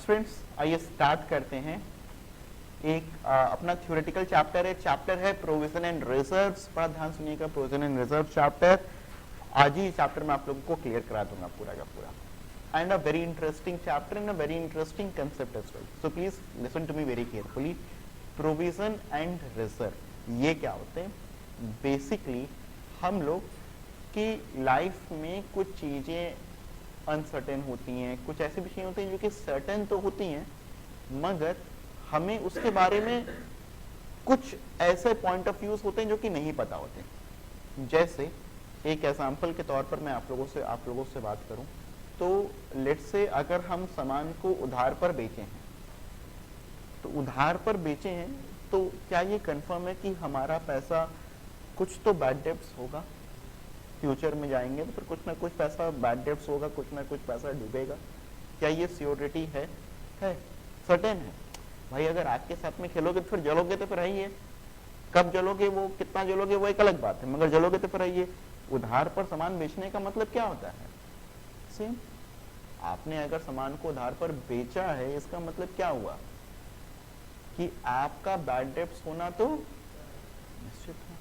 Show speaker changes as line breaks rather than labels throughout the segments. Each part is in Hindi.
स्टूडेंट्स आइए स्टार्ट करते हैं। एक अपना थ्योरेटिकल चैप्टर है प्रोविजन एंड रिजर्व्स। बड़ा ध्यान सुनिएगा, प्रोविजन एंड रिजर्व चैप्टर आज ही चैप्टर में आप लोगों को क्लियर करा दूंगा पूरा का पूरा। And a very interesting chapter and a very interesting concept as well, so please listen to me very carefully. Provision and reserve ये क्या होते हैं? बेसिकली हम लोग की लाइफ में कुछ चीजें अनसर्टेन होती हैं, कुछ ऐसी भी चीजें होती हैं जो कि सर्टेन तो होती हैं, मगर हमें उसके बारे में कुछ ऐसे पॉइंट ऑफ व्यूज होते हैं जो कि नहीं पता होते। जैसे एक एग्जांपल के तौर पर मैं आप लोगों से बात करूं तो लेट्स से अगर हम सामान को उधार पर बेचे हैं, तो उधार पर बेचे हैं तो क्या ये कंफर्म है कि हमारा पैसा, कुछ तो बैड डेब्ट्स होगा, फ्यूचर में जाएंगे तो फिर कुछ ना कुछ पैसा बैड डेब्ट्स होगा, कुछ ना कुछ पैसा डूबेगा। क्या ये सियोरिटी है? सर्टेन है। भाई अगर आग के साथ में खेलोगे तो फिर जलोगे तो फिर है। कब जलोगे, वो कितना जलोगे वो एक अलग बात है, मगर जलोगे तो फिर है। उधार पर सामान बेचने का मतलब क्या होता है? सेम, आपने अगर सामान को उधार पर बेचा है, इसका मतलब क्या हुआ कि आपका बैड डेब्ट्स होना तो निश्चित है।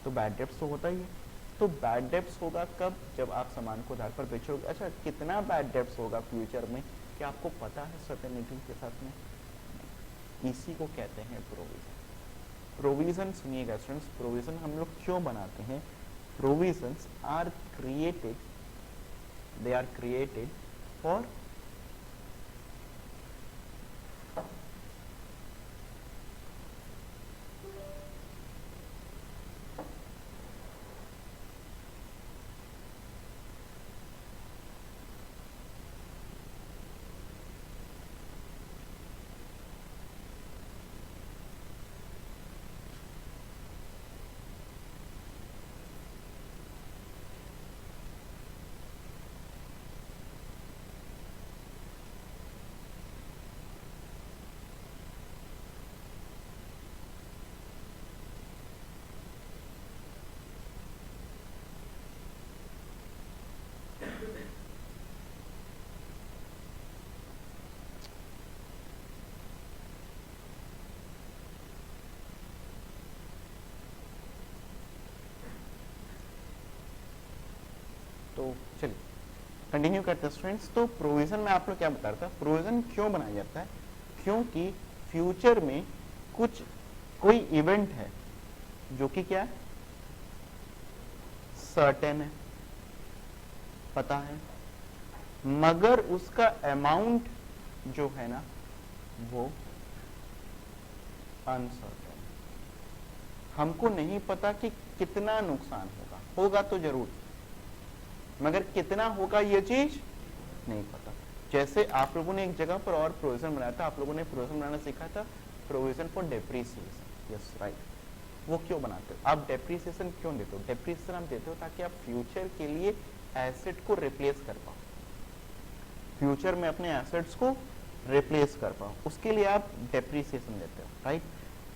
तो बैड डेब्ट्स तो होता ही है। तो बैड डेब्ट्स होगा कब? जब आप सामान को उधार पर बेचोगे। अच्छा, कितना बैड डेब्ट्स होगा फ्यूचर में, क्या आपको पता है सर्टेनिटी के साथ में? इसी को कहते हैं प्रोविजन। प्रोविजन सुनिएगा स्टूडेंट्स, प्रोविजन हम लोग क्यों बनाते हैं? Provisions are created, they are created for तो चलिए कंटिन्यू करते हैं स्टूडेंट्स। तो प्रोविजन में आप लोग क्या बता रहा था, प्रोविजन क्यों बनाया जाता है? क्योंकि फ्यूचर में कुछ कोई इवेंट है जो कि क्या है, सर्टेन है, पता है, मगर उसका अमाउंट जो है ना वो अनसर्टेन। हमको नहीं पता कि कितना नुकसान होगा तो जरूर, मगर कितना होगा ये चीज नहीं पता। जैसे आप लोगों ने एक जगह पर और प्रोविजन बनाया था, आप लोगों ने प्रोविजन बनाना सीखा था, provision for depreciation. Yes right. वो क्यों बनाते हो आप? डेप्रीसिएशन क्यों देते हो? डेप्रीसिएशन आप देते हो ताकि आप फ्यूचर के लिए एसेट को रिप्लेस कर पाओ, फ्यूचर में अपने एसेट्स को रिप्लेस कर पाओ, उसके लिए आप डेप्रीसिएशन देते हो। राइट।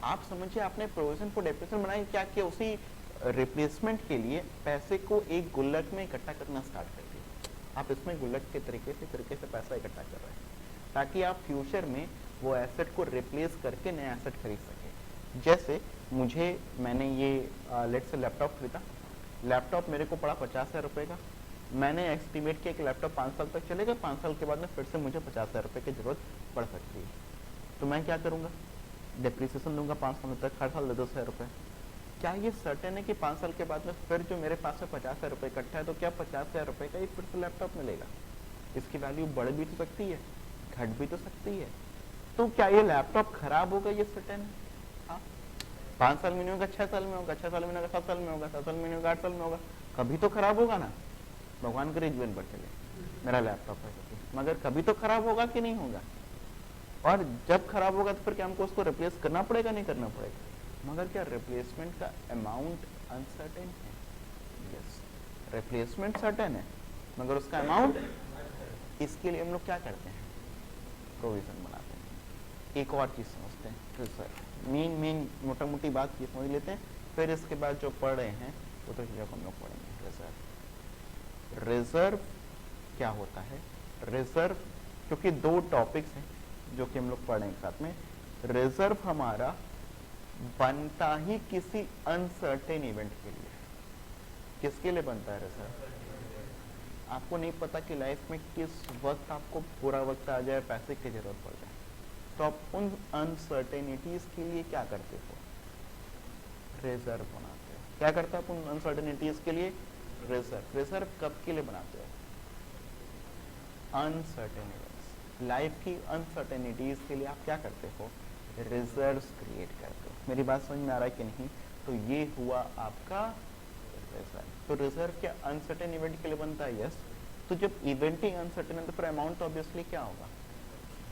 आप समझिए, आपने प्रोविजन फॉर डेप्रीसिएशन बनाई, क्या किया? उसी रिप्लेसमेंट के लिए पैसे को एक गुल्लक में इकट्ठा करना स्टार्ट कर दिया। आप इसमें गुल्लक के तरीके से पैसा इकट्ठा कर रहे हैं ताकि आप फ्यूचर में वो एसेट को रिप्लेस करके नया एसेट खरीद सके। जैसे मैंने ये लेट्स से लैपटॉप खरीदा, लैपटॉप मेरे को पड़ा 50,000 रुपये का। मैंने एस्टिमेट किया कि लैपटॉप 5 साल तक चलेगा, 5 साल के बाद में फिर से मुझे 50,000 रुपये की जरूरत पड़ सकती है। तो मैं क्या करूँगा? डिप्रिसिएशन दूंगा 5 साल तक, हर साल 10,000 रुपये। क्या ये सर्टेन है कि 5 साल के बाद में फिर जो मेरे पास में 50,000 रुपये इकट्ठा है, तो क्या 50,000 रुपये का ही फिर से लैपटॉप मिलेगा? इसकी वैल्यू बढ़ भी तो सकती है, घट भी तो सकती है। तो क्या ये लैपटॉप खराब होगा? ये सर्टेन है? हाँ, 5 साल में नहीं होगा, 6 साल में होगा, 6 साल में होगा, 7 साल में होगा, 7 साल में होगा, 8 साल में होगा, कभी तो खराब होगा ना। भगवान करे जीवन बढ़ चले मेरा लैपटॉप है, मगर कभी तो खराब होगा कि नहीं होगा? और जब खराब होगा तो फिर क्या हमको उसको रिप्लेस करना पड़ेगा, नहीं करना पड़ेगा? मगर क्या रिप्लेसमेंट का अमाउंट अनसर्टेन है? यस, रिप्लेसमेंट सर्टेन है मगर उसका अमाउंट, इसके लिए हम लोग क्या करते हैं? प्रोविजन बनाते हैं। एक और चीज समझते हैं, तो सर मेन मोटा मोटी बात ये समझ लेते हैं, फिर इसके बाद जो पढ़ रहे हैं वो तो चीजों को हम लोग पढ़ेंगे। रिजर्व क्या होता है? रिजर्व क्योंकि दो टॉपिक्स हैं जो कि हम लोग पढ़ेंगे साथ में। रिजर्व हमारा बनता ही किसी अनसर्टेन इवेंट के लिए। किसके लिए बनता है रिजर्व? आपको नहीं पता कि लाइफ में किस वक्त आपको पूरा वक्त आ जाए, पैसे की जरूरत पड़ जाए, तो आप उन अनसर्टेनिटीज के लिए क्या करते हो? रिजर्व बनाते हो। क्या करते हो आप उन अनसर्टेनिटीज के लिए? रिजर्व। रिजर्व कब के लिए बनाते हो? अनसर्टेन इवेंट्स, लाइफ की अनसर्टेनिटीज के लिए आप क्या करते हो? रिजर्व्स क्रिएट करते हो। मेरी बात समझ में आ रहा है कि नहीं? तो ये हुआ आपका रिजर्व। तो रिजर्व क्या अनसर्टेन इवेंट के लिए बनता है? यस। तो जब इवेंट ही अनसर्टेन है तो फिर अमाउंट तो ऑब्वियसली क्या होगा?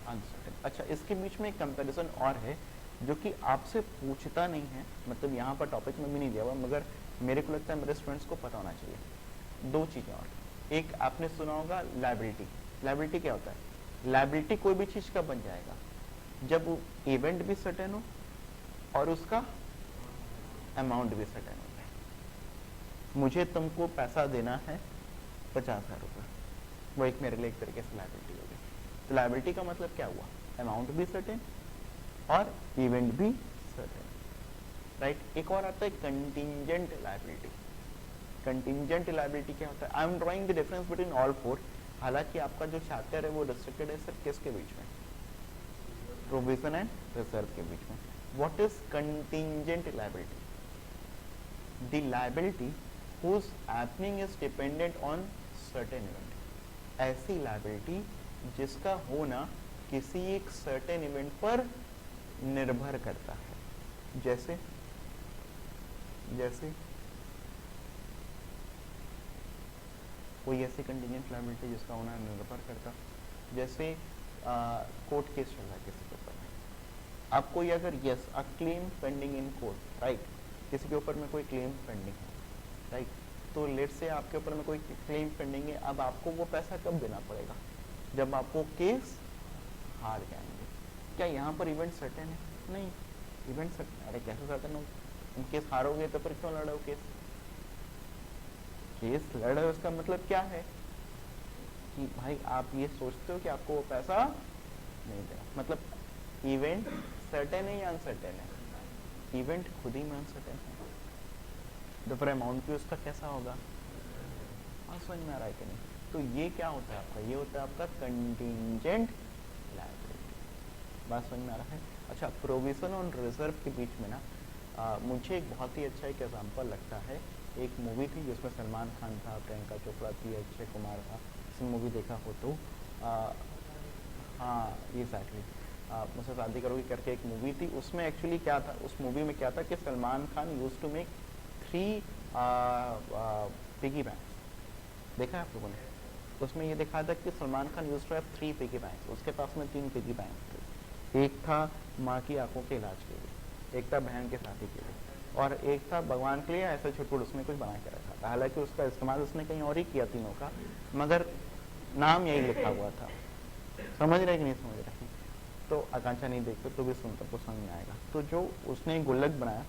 अनसर्टेन। अच्छा, इसके बीच में एक कंपैरिजन और है जो कि आपसे पूछता नहीं है, मतलब यहाँ पर टॉपिक में भी नहीं दिया हुआ, मगर मेरे को लगता है मेरे स्टूडेंट्स को पता होना चाहिए। दो चीजें और। एक आपने सुना होगा लायबिलिटी। लायबिलिटी क्या होता है? लायबिलिटी कोई भी चीज कब बन जाएगा? जब वो इवेंट भी सर्टेन हो और उसका अमाउंट भी सर्टेन हो जाए। मुझे तुमको पैसा देना है 50,000 रुपये, वो एक मेरे लिए एक तरीके से लायबिलिटी हो गई। तो लायबिलिटी का मतलब क्या हुआ? अमाउंट भी सर्टेन और इवेंट भी सर्टेन, राइट। एक और आता है कंटिंजेंट लायबिलिटी। कंटिंजेंट लायबिलिटी क्या होता है? I am drawing the difference between all four. हालांकि आपका जो चैप्टर है वो रिस्ट्रिक्टेड है सिर्फ किसके बीच में? प्रोविजन एंड रिजर्व के बीच में। What is contingent liability? The liability whose happening is dependent on certain event। ऐसी लायबिलिटी जिसका होना किसी एक सर्टेन इवेंट पर निर्भर करता है। जैसे जैसे कोई ऐसी कंटिजेंट लायबिलिटी जिसका होना निर्भर करता, जैसे कोर्ट केस चल रहा है किसी के ऊपर में, आप कोई अगर yes a claim pending in court, right, किसी के ऊपर में कोई क्लेम पेंडिंग है, राइट, तो लेट से आपके ऊपर में कोई क्लेम पेंडिंग है। अब आपको वो पैसा कब देना पड़ेगा? जब आपको केस हार जाएंगे। क्या यहाँ पर इवेंट सर्टेन है? नहीं, इवेंट सर्टेन, अरे कैसे सर्टेन हो? तुम केस हारोगे तो फिर क्यों लड़ो केस? केस लड़ो उसका मतलब क्या है कि भाई आप ये सोचते हो कि आपको वो पैसा नहीं देना, मतलब इवेंट सर्टेन है या अनसर्टेन है? इवेंट खुद ही में अनसर्टेन है, तो फिर अमाउंट भी उसका कैसा होगा? समझ में आ रहा है कि नहीं? तो ये क्या होता है आपका? ये होता है आपका कंटिंजेंट लायबिलिटी। बात समझ में आ रहा है? अच्छा, प्रोविजन और रिजर्व के बीच में ना मुझे एक बहुत ही अच्छा एक एग्जांपल लगता है। एक मूवी थी जिसमें सलमान खान था, प्रियंका चोपड़ा थी, अक्षय कुमार था। इसमें मूवी देखा हो तो हाँ एग्जैक्टली, मुझसे शादी करोगे करके एक मूवी थी। उसमें एक्चुअली क्या था, उस मूवी में क्या था कि Salman Khan use to make 3 piggy banks. देखा है आप लोगों ने? उसमें ये देखा था कि Salman Khan use to have 3 piggy banks. उसके पास में 3 पिगी बैंक्स थे। एक था माँ की आंखों के इलाज के लिए, एक था बहन के शादी के लिए, और एक था भगवान के लिए। ऐसा छोटपुट उसने कुछ बना के रखा था। हालांकि उसका इस्तेमाल उसने कहीं और ही किया तीनों का, मगर नाम यही लिखा हुआ था। समझ रहे कि नहीं समझ रहे? तो आकांक्षा नहीं देखते तो भी सुनता तो समझ में आएगा। तो जो उसने गुल्लक बनाया,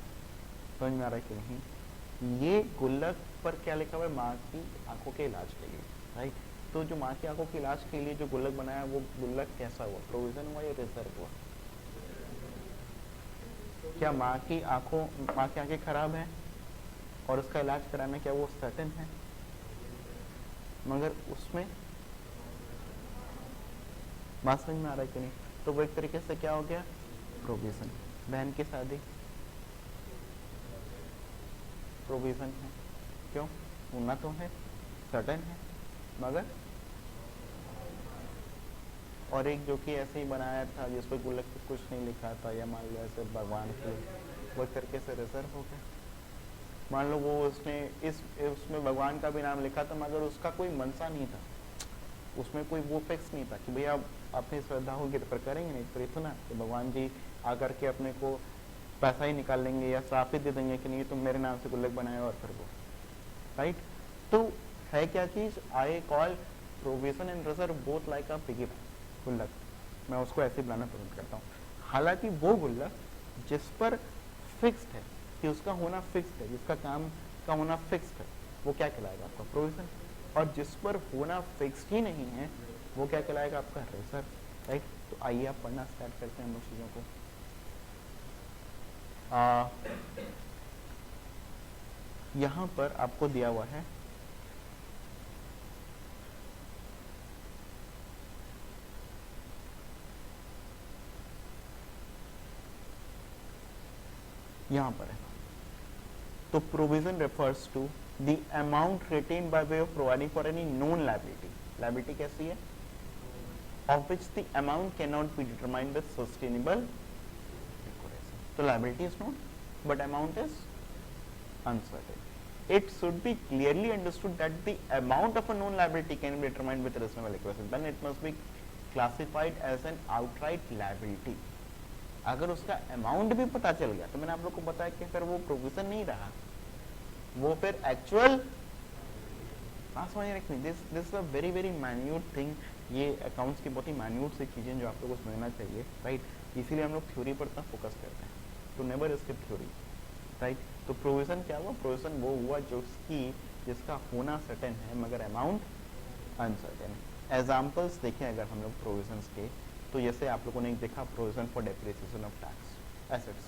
समझ में आ रहा है कि नहीं? ये गुल्लक पर क्या लिखा हुआ है? माँ की आंखों के इलाज के लिए, राइट। तो जो माँ की आंखों के इलाज के लिए जो गुल्लक बनाया, वो गुल्लक कैसा हुआ? प्रोविजन हुआ या रिजर्व हुआ? क्या माँ की आंखें खराब है और उसका इलाज कराना क्या वो सर्टेन है? मगर उसमें बात समझ में आ रहा है कि नहीं? तो वो एक तरीके से क्या हो गया? प्रोविजन। बहन की शादी प्रोविजन है, क्यों? होना तो है, सर्टेन है, मगर और एक जो कि ऐसे ही बनाया था जिस पर गुल्लक पे कुछ नहीं लिखा था, या मान लो ऐसे भगवान के, वो एक तरीके से रिजर्व हो गया। मान लो वो उसमें भगवान का भी नाम लिखा था, मगर उसका कोई मनसा नहीं था, उसमें कोई वो फिक्स नहीं था कि भैया अपनी श्रद्धा होगी तो फिर करेंगे, नहीं फिर इतना कि भगवान जी आकर के अपने को पैसा ही निकाल लेंगे या श्राप ही दे देंगे कि नहीं तुम मेरे नाम से गुल्लक बनाए, और फिर वो, राइट। तो है क्या चीज? I call provision and reserve both like a piggy bank, गुल्लक। मैं उसको ऐसे बनाना पसंद करता हूँ। हालांकि वो गुल्लक जिस पर फिक्स्ड है कि उसका होना फिक्स्ड है, जिसका काम का होना फिक्स्ड है, वो क्या कहलाएगा? आपका प्रोविजन। और जिस पर होना फिक्स्ड ही नहीं है वो क्या कहलाएगा आपका रिजर्व, राइट। तो आइए आप पढ़ना स्टार्ट करते हैं हम लोग चीज़ों को। यहाँ पर आपको दिया हुआ है यहाँ पर है, तो provision refers to the amount retain by way of providing for any known liability. Liability कैसी है? Of which the amount can not be determined with sustainable accuracy. तो liability is known but amount is uncertain. It should be clearly understood that the amount of a known liability can be determined with reasonable accuracy. Then it must be classified as an outright liability. अगर उसका अमाउंट भी पता चल गया तो मैंने आप लोग को बताया कि फिर वो प्रोविजन नहीं रहा, वो फिर एक्चुअल। समझ रखनी, this a very very minute thing. ये अकाउंट्स की बहुत ही माइन्यूट सी चीजें जो आप लोगों को समझना चाहिए, राइट। इसीलिए हम लोग थ्योरी पर इतना फोकस करते हैं, to never skip theory, right. तो प्रोविजन क्या हुआ? प्रोविजन वो हुआ जिसका होना सर्टेन है मगर अमाउंट अनसर्टेन है। एग्जाम्पल्स देखें अगर हम लोग प्रोविजंस के, तो जैसे आप लोगों ने देखा provision for depreciation of tax assets,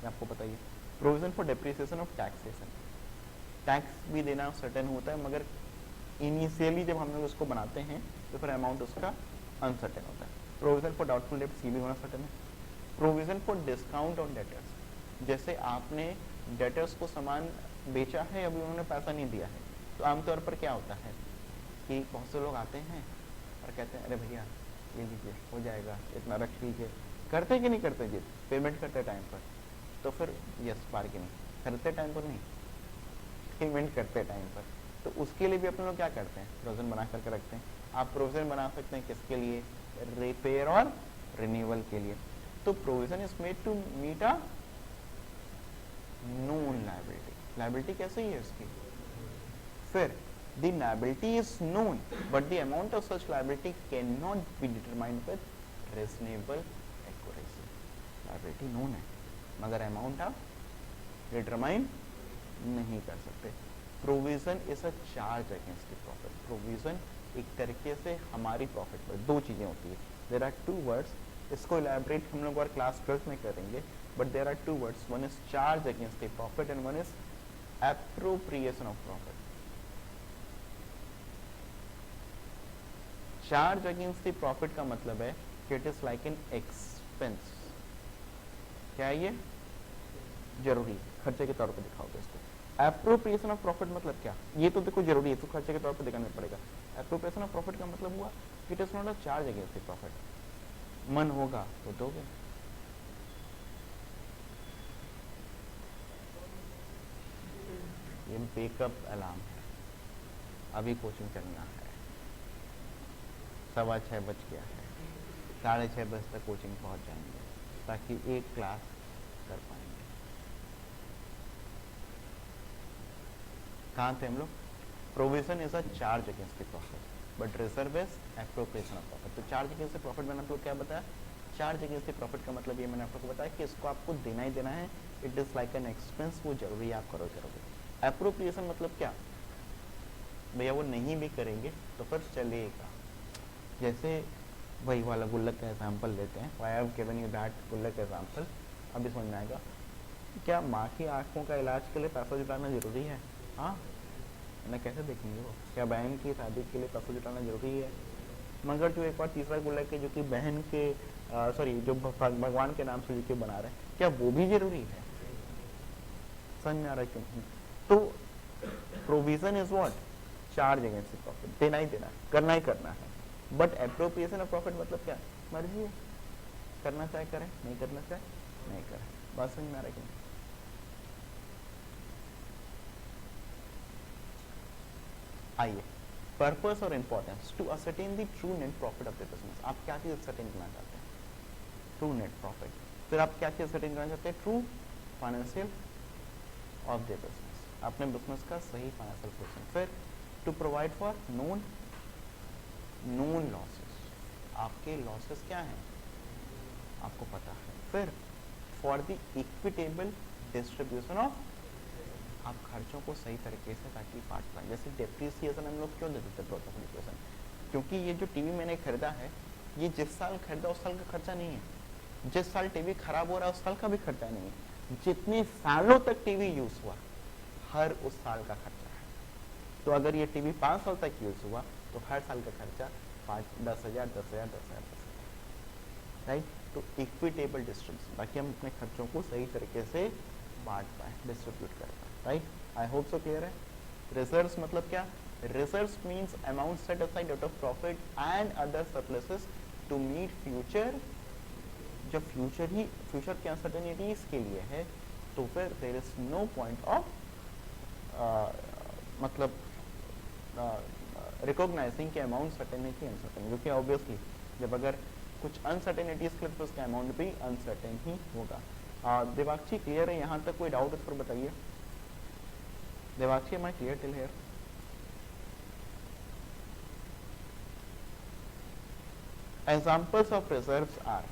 आपको पता ही है। Provision for depreciation of taxation, tax भी देना सर्टेन होता है मगर इनिशियली जब हम लोग उसको बनाते हैं तो फिर अमाउंट उसका अनसर्टेन होता है। प्रोविजन फॉर डाउटफुल डेब्ट्स ये भी होना सर्टेन है। Provision for discount on debtors, जैसे आपने डेटर्स को सामान बेचा है, अभी उन्होंने पैसा नहीं दिया है, तो आमतौर पर क्या होता है कि बहुत से लोग आते हैं और कहते हैं अरे भैया ले लीजिए, हो जाएगा, इतना रख लीजिए। करते कि नहीं करते जी? पेमेंट करते टाइम पर, तो फिर यस बार्गेनिंग करते टाइम पर नहीं, पेमेंट करते टाइम पर। तो उसके लिए भी अपने लोग क्या करते हैं? प्रोविजन बना करके रखते हैं। आप प्रोविजन बना सकते हैं किसके लिए? रिपेयर और रिन्यूअल के लिए। तो provision is made to meet a known liability. Liability कैसे ही है इसकी? फिर the liability is known but the amount of such liability cannot be determined with reasonable accuracy. liability known है मगर amount आप determine नहीं कर सकते। provision is a charge against the profit. provision एक तरीके से हमारी प्रॉफिट पर, दो चीजें होती है। there are two words, इसको elaborate हम लोग और क्लास 12 में करेंगे, but there are two words, one is charge against the profit and one is appropriation of profit. Charge against the profit का मतलब है कि it is like an expense. क्या है ये? जरूरी खर्चे के तौर पर दिखाओगे इसको। एप्रोप्रिएशन ऑफ प्रॉफिट मतलब क्या? ये तो देखो जरूरी है, तो खर्चे के तौर पर दिखाना पड़ेगा। एप्रोप्रिएशन ऑफ प्रॉफिट का मतलब हुआ कि it is not a charge against the profit. मन होगा तो दोगे। ये बेकअप अलार्म है, अभी कोचिंग करना है, 6:15 बज गया है, 6:30 बजे तक कोचिंग पहुंच जाएंगे ताकि एक क्लास कर पाएंगे। कहाँ थे हम लोग? Provision is a charge against the profit but reserve is appropriation of profit. तो चार्ज अगेंस्ट द प्रॉफिट मैंने आपको क्या बताया? चार्ज अगेंस्ट द प्रॉफिट का मतलब ये मैंने आपको बताया कि इसको आपको देना ही देना है, it is like an expense, वो जरूरी है, आप करोगे। एप्रोप्रिएशन मतलब क्या? भैया वो नहीं भी करेंगे तो फिर चलेगा। जैसे वही वाला गुल्लक का एग्जाम्पल लेते हैं, I have given you that गुल्लक एग्जाम्पल, अभी समझ में आएगा। क्या माँ की आंखों का इलाज के लिए पैसा जुटाना जरूरी है? हाँ, मैं कैसे देखेंगे वो? क्या बहन की शादी के लिए पैसा जुटाना जरूरी है? मगर जो एक बार तीसरा गुल्लक है जो कि बहन के सॉरी जो भगवान के नाम से जो बना रहे हैं, क्या वो भी जरूरी है? समझ में आ रहा है क्यों? तो provision is what? Charge against profit, देना ही देना, करना ही करना है। बट एप्रोप्रिएशन ऑफ प्रॉफिट मतलब क्या? मर्जी है, करना चाहे करें, नहीं करना चाहे नहीं करें। बात समझ में आ रही है? आइए, पर्पस और importance to ascertain the true net profit of the business. आप क्या चीज असर्टेन करना चाहते हैं? True net profit. फिर आप क्या चीज असर्टेन करना चाहते हैं? True financial of the business, अपने बिजनेस का सही फाइनेंशियल पोजीशन। फिर to provide for known losses, आपके लॉसेस क्या हैं आपको पता है। फिर for the equitable distribution of, आप खर्चों को सही तरीके से ताकि बांट पाए। जैसे डेप्रिसिएशन हम लोग क्यों देते थे? क्योंकि ये जो टीवी मैंने खरीदा है, ये जिस साल खरीदा उस साल का खर्चा नहीं है, जिस साल टीवी खराब हो रहा है उस साल का भी खर्चा नहीं है, जितने सालों तक टीवी यूज हुआ हर उस साल का खर्चा है। तो अगर ये टीवी 5 साल तक यूज हुआ तो हर साल का खर्चा 10,000 राइट। तो इक्विटेबल डिस्ट्रीब्यूशन, ताकि हम अपने खर्चों को सही तरीके से बांट पाए, डिस्ट्रीब्यूट कर पाए, right. I hope so clear है। रिजर्व्स मतलब क्या? Reserves means amount set aside out of profit and other surpluses to meet future. जब फ्यूचर की अनसर्टेनिटीज के लिए है तो फिर there is no point of मतलब रिकॉग्नाइजिंग के अमाउंट सर्टेनिटी अनसर्टेन, क्योंकि ऑब्वियसली जब अगर कुछ अनसर्टेनिटीज के लिए तो उसका अमाउंट भी अनसर्टेन ही होगा। देवाक्षी क्लियर है यहाँ तक? कोई डाउट इस पर बताइए। Devakshi, am I clear till here? Examples of reserves are,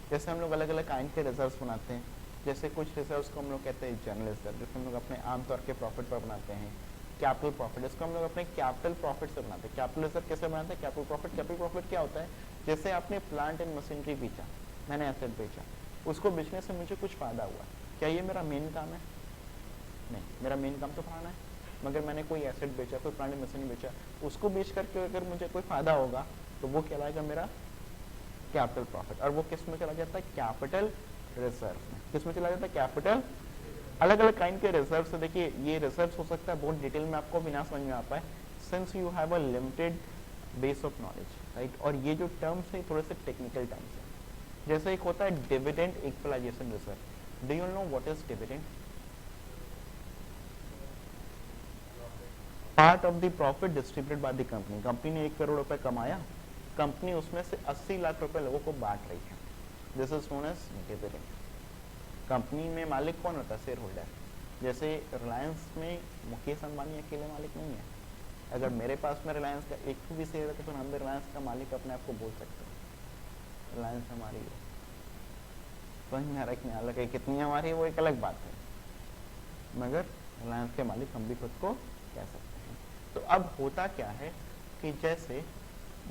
जैसे हम लोग अलग अलग काइंड के रिजर्व्स बनाते हैं। जैसे कुछ रिजर्व्स को हम लोग कहते हैं जनरल रिजर्व, जिसको हम लोग अपने आमतौर के प्रॉफिट पर बनाते हैं। कैपिटल प्रॉफिट, इसको हम लोग अपने कैपिटल प्रॉफिट से बनाते हैं। कैपिटल रिजर्व कैसे बनाते हैं? कैपिटल प्रॉफिट क्या होता है? जैसे आपने प्लांट एंड मशीनरी बेचा, मैंने एसेट बेचा, उसको बेचने से मुझे कुछ फायदा हुआ, क्या ये मेरा मेन काम है? नहीं, मेरा मेन काम तो फलाना है। मगर मैंने कोई एसेट बेचा, कोई प्लांट एंड मशीनरी बेचा, उसको बेच करके अगर मुझे कोई फायदा होगा तो वो कहलाएगा मेरा कैपिटल प्रॉफिट। और वो किस में चला जाता है? कैपिटल रिजर्व में। किस में चला जाता है? कैपिटल। अलग अलग काइंड के रिजर्व से देखिए, ये रिजर्व हो सकता है, बहुत डिटेल में आपको बिना समझ में आ पाए, since you have a limited base of knowledge, right. और ये जो टर्म्स है थोड़े से टेक्निकल टर्म्स है। जैसे एक होता है dividend equalisation reserve. Do you know what is dividend? Part of the profit distributed by the company. Company ने 1 करोड़ रुपए कमाया, कंपनी उसमें से 80 लाख रुपए लोगों को बांट रही है। This is known as dividend. Company में मालिक कौन होता है? Share holder. जैसे रिलायंस में मुकेश अंबानी अकेले मालिक नहीं है। अगर मेरे पास में रिलायंस का एक भी शेयर है तो फिर हम भी रिलायंस का मालिक अपने आप को बोल सकते हैं, रिलायंस हमारी है। समझ में आ रहा है कि नहीं? हालांकि कितनी हमारी है वो एक अलग बात है, मगर रिलायंस के मालिक हम भी खुद को कह सकते हैं। तो अब होता क्या है कि जैसे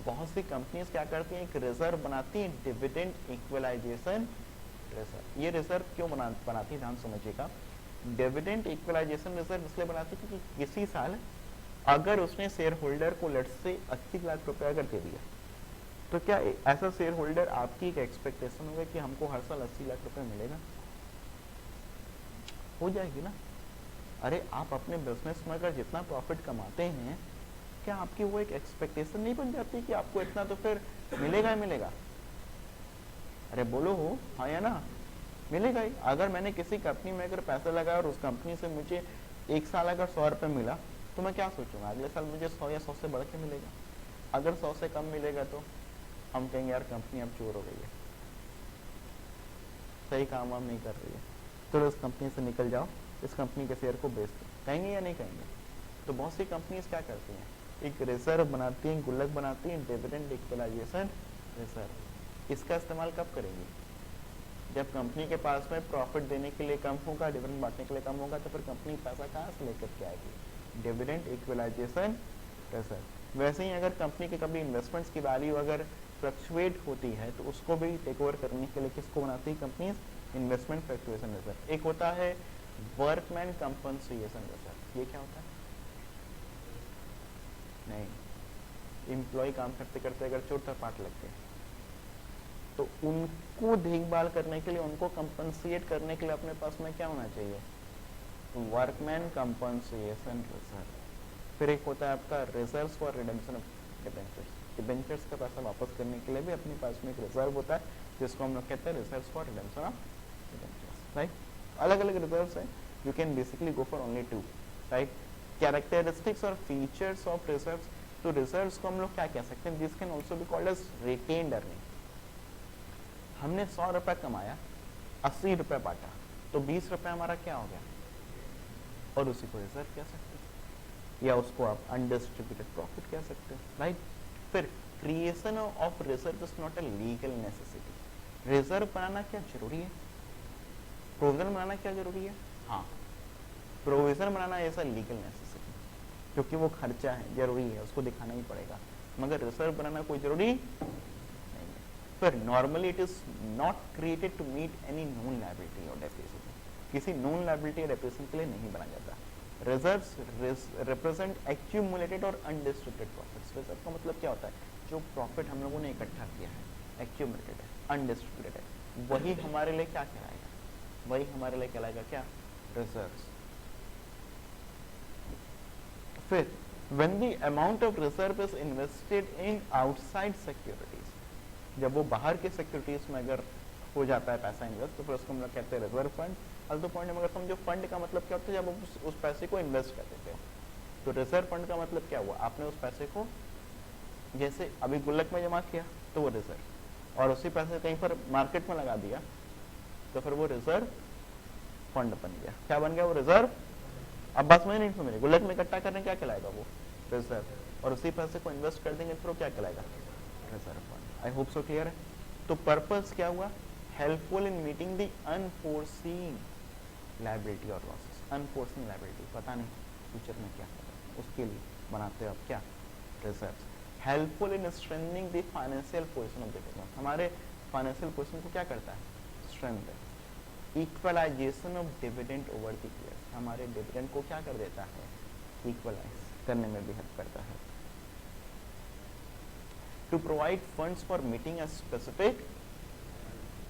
बहुत सी कंपनीज क्या करती हैं, एक रिजर्व बनाती है, डिविडेंड इक्वलाइजेशन रिजर्व। ये रिजर्व क्यों बनाती है, ध्यान समझिएगा। डिविडेंड इक्वलाइजेशन रिजर्व इसलिए बनाती है क्योंकि किसी साल अगर उसने शेयर होल्डर को लेट से 80 लाख रुपए अगर दे दिया, तो क्या ऐसा शेयर होल्डर आपकी एक एक्सपेक्टेशन होगा कि हमको हर साल 80 लाख रुपए मिलेगा? हो जाएगी ना। अरे आप अपने बिजनेस में अगर जितना प्रॉफिट कमाते हैं, क्या आपकी वो एक एक्सपेक्टेशन नहीं बन जाती कि आपको इतना तो फिर मिलेगा ही मिलेगा? अरे बोलो हो, हाँ या ना? मिलेगा ही। अगर मैंने किसी कंपनी में अगर पैसा लगाया और उस कंपनी से मुझे एक साल अगर 100 रुपये मिला, तो मैं क्या सोचूंगा, अगले साल मुझे 100 या 100 से बढ़ के मिलेगा। अगर 100 से कम मिलेगा तो हम कहेंगे यार कंपनी अब चोर हो गई है, सही काम वाम नहीं कर रही है, तो इस कंपनी से निकल जाओ, इस कंपनी के शेयर को बेच दो। कहेंगे या नहीं कहेंगे? तो बहुत सी कंपनीज क्या करती हैं, एक रिजर्व बनाती हैं, गुल्लक बनाती हैं, डिविडेंड इक्वलाइजेशन रिजर्व। इसका इस्तेमाल कब करेंगे? जब कंपनी के पास में प्रॉफिट देने के लिए कम होगा, डिविडेंड बांटने के लिए कम होगा, तो फिर कंपनी पैसा कहाँ से लेकर के आएगी? Dividend equalisation reserve. वैसे ही अगर कंपनी के कभी इन्वेस्टमेंट्स की वैल्यू अगर फ्लक्चुएट होती है तो उसको भी टेक ओवर करने के लिए किसको बनाती है कंपनीज? Investment fluctuation reserve. एक होता है वर्कमैन कंपनसेशन रिजर्व। ये क्या होता है? नहीं, एम्प्लॉय काम करते करते अगर चोट पाट लग गए तो उनको देखभाल करने के लिए, उनको कंपनसेट करने के लिए अपने पास में क्या होना चाहिए? Workman compensation reserve. फिर एक होता है आपका reserve for redemption of debentures. Debentures का पैसा वापस करने के लिए भी अपने पास में एक रिजर्व होता है, जिसको हम लोग कहते हैं reserve for redemption of debentures, right. अलग अलग रिजर्व्स हैं, you can basically go for only 2, right. Characteristics और फीचर्स ऑफ रिजर्व्स। तो रिजर्व्स को हम लोग क्या कह सकते हैं? This can also be called as retained earning. हमने 100 रुपए कमाया, 80 रुपए बांटा, तो 20 रुपए हमारा क्या हो गया? और उसी को रिजर्व कह सकते हैं, या उसको आप अनडिस्ट्रीब्यूटेड प्रॉफिट कह सकते हैं, राइट। फिर creation of reserve is not a legal necessity. Reserve बनाना क्या जरूरी है? प्रोविजन बनाना क्या जरूरी है? हाँ, प्रोविजन बनाना ऐसा लीगल नेसेसिटी, क्योंकि वो खर्चा है, जरूरी है, उसको दिखाना ही पड़ेगा। मगर रिजर्व बनाना कोई जरूरी नहीं है। फिर normally it is not created to meet any known liability और डेप्रिसिएशन, किसी नोन लायबिलिटी या डेप्रिसिएशन के लिए नहीं बना जाता। रिजर्व्स रिप्रेजेंट एक्यूमुलेटेड और अनडिस्ट्रिब्यूटेड प्रॉफिट्स। रिजर्व का मतलब क्या होता है, जो प्रॉफिट हम लोगों ने इकट्ठा किया है, एक्यूमुलेटेड है, अनडिस्ट्रिब्यूटेड है, वही हमारे लिए क्या कहलाएगा, वही हमारे लिए कहलाएगा क्या, रिजर्व्स। फिर when the amount of reserve is invested in outside securities, जब वो बाहर के सिक्योरिटीज में अगर हो जाता है पैसा इन्वेस्ट, तो फिर उसको हम लोग कहते हैं रिजर्व फंड। अल्टो पॉइंट में अगर समझो फंड का मतलब क्या होता है, जब आप उस पैसे को इन्वेस्ट कर देते हो, तो रिजर्व फंड का मतलब क्या हुआ, आपने उस पैसे को जैसे अभी गुल्लक में जमा किया तो वो रिजर्व, और उसी पैसे कहीं पर मार्केट में लगा दिया तो फिर वो रिजर्व फंड बन गया। क्या बन गया वो, रिजर्व। अब बात समझ नहीं मेरी, गुल्लक में इकट्ठा करने क्या कहलाएगा वो, रिजर्व, और उसी पैसे को इन्वेस्ट कर देंगे फिर क्या कहलाएगा, रिजर्व फंड। आई होप सो क्लियर है। तो पर्पस क्या हुआ, helpful in meeting the unforeseen liability और लॉसेस। अनफोर्सीन लायबिलिटी, पता नहीं फ्यूचर में क्या होगा, उसके लिए बनाते हो आप क्या, reserve. Helpful in strengthening the financial position of the business, हमारे फाइनेंशियल पोजीशन को क्या करता है, strength. Equalisation of dividend over the years, हमारे डिविडेंड को क्या कर देता है, इक्वलाइज करने में भी हेल्प करता है। To provide funds for meeting a specific,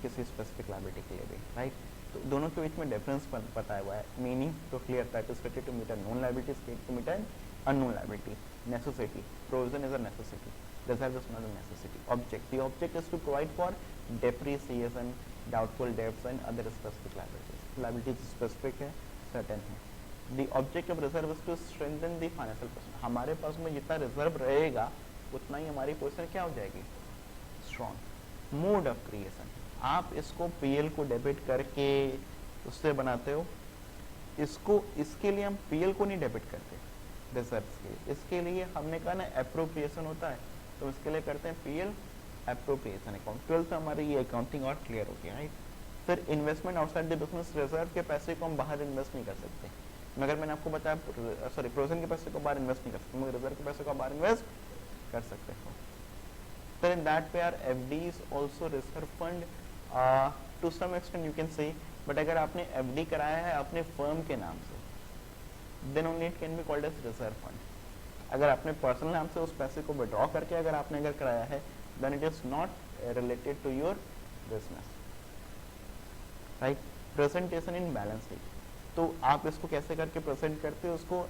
किसी स्पेसिफिक लायबिलिटी के लिए भी, राइट। तो दोनों के बीच में डिफरेंस बताया हुआ है, मीनिंग तो clear, that is created to meet a known liability, created to meet a unknown liability. Necessity, provision is a necessity, reserve is not a necessity. Object, the object is to provide for depreciation, doubtful debts and other specific liabilities. Liabilities specific है, सर्टेन है। The object of reserve is to strengthen the financial position, हमारे पास में जितना रिजर्व रहेगा उतना ही हमारी पोजीशन क्या हो जाएगी, स्ट्रॉन्ग। मोड ऑफ क्रिएशन, आप इसको पीएल को डेबिट करके उससे बनाते हो, इसको, इसके लिए हम पीएल को नहीं डेबिट करते रिजर्व्स के लिए, इसके लिए हमने कहा ना एप्रोप्रिएशन होता है, तो इसके लिए करते हैं पीएल एप्रोप्रिएशन अकाउंट। 12th में हमारी ये अकाउंटिंग और क्लियर हो गया, राइट। फिर investment outside the business, reserve के पैसे को हम बाहर इन्वेस्ट नहीं कर सकते, मगर मैंने आपको बताया सॉरी प्रोविजन के पैसे को बाहर इन्वेस्ट नहीं कर सकते, मगर रिजर्व के पैसे को बाहर इन्वेस्ट कर सकते हो। फिर in that way are FDs also reserve fund to some extent you can say, but अगर आपने एफडी कराया है अपने फर्म के नाम से, then only it can be called as reserve fund. अगर अपने पर्सनल नाम से उस पैसे को विड्रॉ करके अगर आपने अगर कराया है, then it is not related to your business, right. Presentation in balance sheet, तो आप इसको कैसे करके प्रेजेंट करते हो उसको,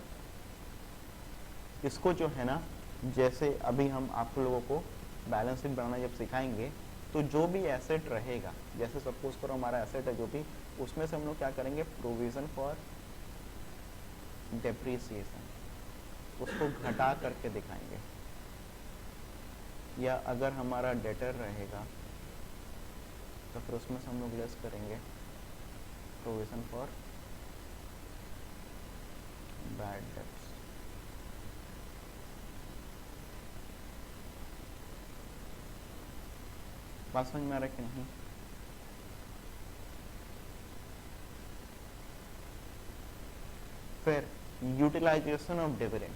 इसको जो है ना, जैसे अभी हम आप लोगों को बैलेंस शीट बनाना जब सिखाएंगे, तो जो भी एसेट रहेगा, जैसे सपोज करो हमारा एसेट है जो भी, उसमें से हम लोग क्या करेंगे, प्रोविजन फॉर डेप्रिसिएशन, उसको घटा करके दिखाएंगे। या अगर हमारा डेटर रहेगा तो फिर उसमें से हम लोग लेस करेंगे प्रोविजन फॉर बैड डेट्स। बात समझ में आ रहा है कि नहीं? फिर यूटिलाइजेशन ऑफ डिविडेंड,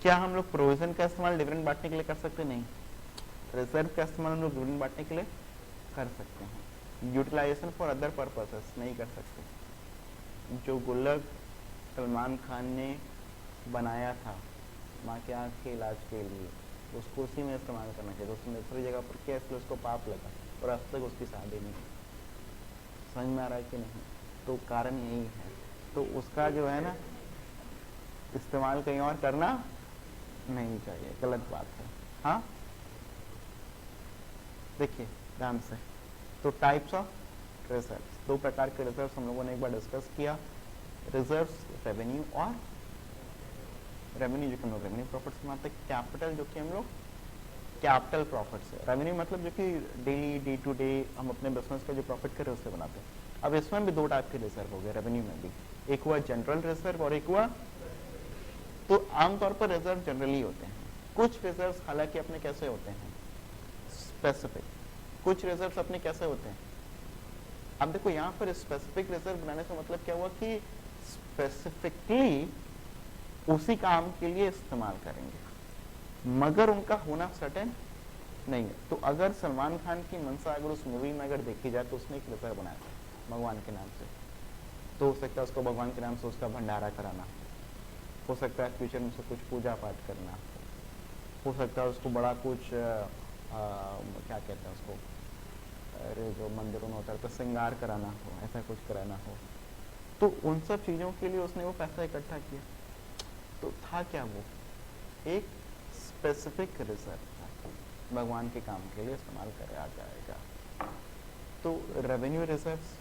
क्या हम लोग प्रोविजन का इस्तेमाल डिविडेंड बांटने के लिए कर सकते? नहीं। रिजर्व का इस्तेमाल हम लोग डिविडेंड बांटने के लिए कर सकते हैं। यूटिलाइजेशन फॉर अदर पर्पसेस नहीं कर सकते। जो गुल्लक सलमान खान ने बनाया था माँ के आँख के इलाज के लिए, उसको उसी में इस्तेमाल करना चाहिए। उसने दूसरी जगह पर किया इसलिए उसको पाप लगा और अब तक उसकी शादी नहीं। समझ में आ रहा है कि नहीं? तो कारण यही है। तो उसका जो है ना इस्तेमाल कहीं और करना नहीं चाहिए, गलत बात है। हाँ देखिए ध्यान से, तो टाइप्स ऑफ रिजर्व्स, दो प्रकार के रिजर्व्स हम लोगों ने एक बार डिस्कस किया। रिजर्व्स रेवेन्यू और रेवेन्यू जो कि हम लोग रेवेन्यू प्रॉफिट्स बनाते हैं, कैपिटल जो कि हम लोग कैपिटल प्रॉफिट्स है। रेवेन्यू मतलब जो कि डेली डे टू डे हम अपने बिजनेस का जो प्रॉफिट करें उससे बनाते हैं। अब इसमें भी दो टाइप के रिजर्व हो गए रेवेन्यू में भी, एक हुआ जनरल रिजर्व और एक हुआ, तो आमतौर पर रिजर्व जनरली होते हैं। कुछ रिजर्व हालांकि अपने कैसे होते हैं स्पेसिफिक, कुछ रिजर्व अपने कैसे होते हैं। अब देखो यहाँ पर स्पेसिफिक रिजर्व बनाने का मतलब क्या हुआ कि स्पेसिफिकली उसी काम के लिए इस्तेमाल करेंगे। मगर उनका होना सर्टेन नहीं है। तो अगर सलमान खान की मंशा अगर उस मूवी में अगर देखी जाए तो उसने एक रिजर्व बनाया था भगवान के नाम से, तो हो सकता है उसको भगवान के नाम से उसका भंडारा कराना, हो सकता है फ्यूचर में उसको कुछ पूजा पाठ करना, हो सकता है उसको बड़ा कुछ क्या कहते हैं उसको, अरे जो मंदिरों में होता है तो श्रृंगार कराना हो, ऐसा कुछ कराना हो, तो उन सब चीज़ों के लिए उसने वो पैसा इकट्ठा किया। तो था क्या वो, एक स्पेसिफिक रिजर्व था, भगवान के काम के लिए इस्तेमाल करा जाएगा। तो revenue reserves,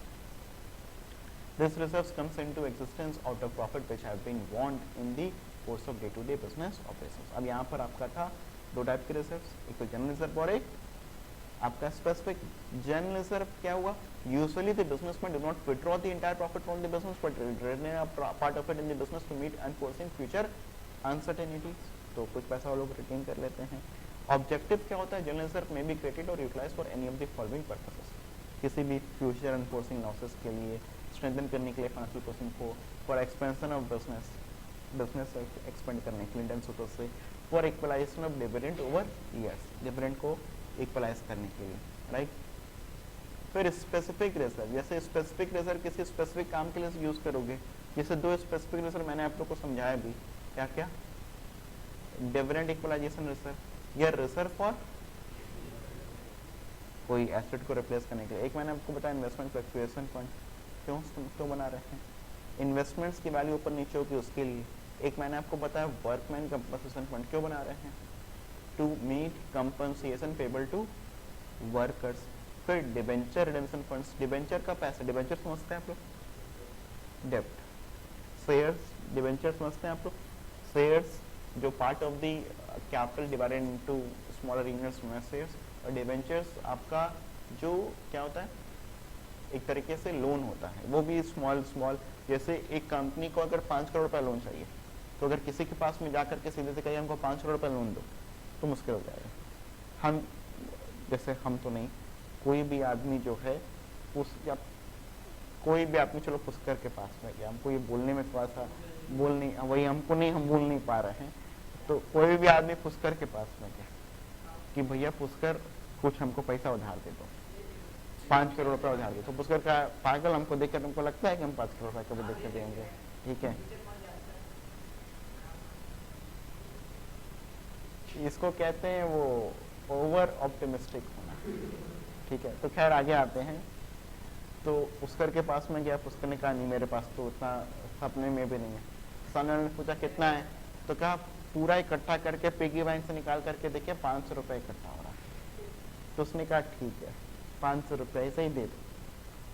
this reserves comes into existence out of profit which have been won in the course of day-to-day business operations। अब यहाँ पर आपका था दो टाइप के रिजर्व्स, एक तो जनरल रिजर्व और एक आपका स्पेसिफिक। जनरल रिजर्व क्या हुआ, usually the businessman do not withdraw the entire profit from the business but retain a part of it in the business to meet unforeseen future uncertainties, तो कुछ पैसा वो लोग रिटेन कर लेते हैं। ऑब्जेक्टिव क्या होता है, जनरल रिजर्व में बी क्रिएटेड और utilize for any of the following purposes, किसी भी फ्यूचर अनफोर्सिन लॉसेस के लिए, स्ट्रेंथन करने के लिए फाइनेंशियल पर्सन को, for expansion of business, business expand करने के लिए इंडियन सोर्स से, for equalization of dividend over years, dividend को इक्वलाइज करने के लिए, राइट। फिर स्पेसिफिक रिजर्व, जैसे स्पेसिफिक रिजर्व किसी स्पेसिफिक काम के लिए यूज करोगे, जैसे दो स्पेसिफिक रिजर्व मैंने आप लोग को समझाया भी, क्या क्या, डिविडेंड इक्वलाइजेशन रिजर्व या रिजर्व फॉर कोई एसेट को रिप्लेस करने के लिए, एक मैंने आपको बताया इन्वेस्टमेंट फ्लक्चुएशन फंड, क्यों बना रहे हैं, इन्वेस्टमेंट्स की वैल्यू ऊपर नीचे होगी उसके लिए। एक मैंने आपको बताया वर्कमैन कंपनसेशन फंड, क्यों बना रहे हैं, to meet compensation payable to workers. फिर डिबेंचर रिडेम्पशन फंड्स, डिबेंचर का पैसा, डिबेंचर समझते हैं आप लोग, डेब्ट, शेयर्स, डिबेंचर समझते हैं आप लोग, शेयर्स जो part of the capital divided into smaller units shares, और डिबेंचर्स आपका जो क्या होता है, एक तरीके से लोन होता है, वो भी स्मॉल, जैसे एक कंपनी को अगर 5 करोड़ रुपए लोन चाहिए, तो अगर किसी के पास में जाकर के सीधे से कहिए हमको 5 करोड़ रुपए लोन दो, तो मुश्किल हो जाएगा। हम जैसे हम तो नहीं, कोई भी आदमी जो है या कोई भी आदमी, चलो पुष्कर के पास में गया, हमको ये बोलने में थोड़ा सा बोल नहीं, वही हमको नहीं, हम बोल नहीं पा रहे हैं, तो कोई भी आदमी पुष्कर के पास में गया कि भैया पुष्कर कुछ हमको पैसा उधार दे दो, 5 करोड़ रुपए उधार दे, तो पुष्कर का पागल, हमको देखकर तुमको लगता है कि हम 5 करोड़ रुपए कभी देख के देंगे, ठीक है, इसको कहते हैं वो ओवर ऑप्टिमिस्टिक होना, ठीक है। तो खैर आगे आते हैं, तो पुष्कर के पास में गया, पुष्कर ने कहा नहीं मेरे पास तो उतना सपने में भी नहीं है। सामने ने पूछा कितना है, तो कहा पूरा इकट्ठा करके पिगी बैंक से निकाल करके देखिए 500 रुपए इकट्ठा हो रहा है। तो उसने कहा ठीक है 500 रुपए ऐसे ही दे दो।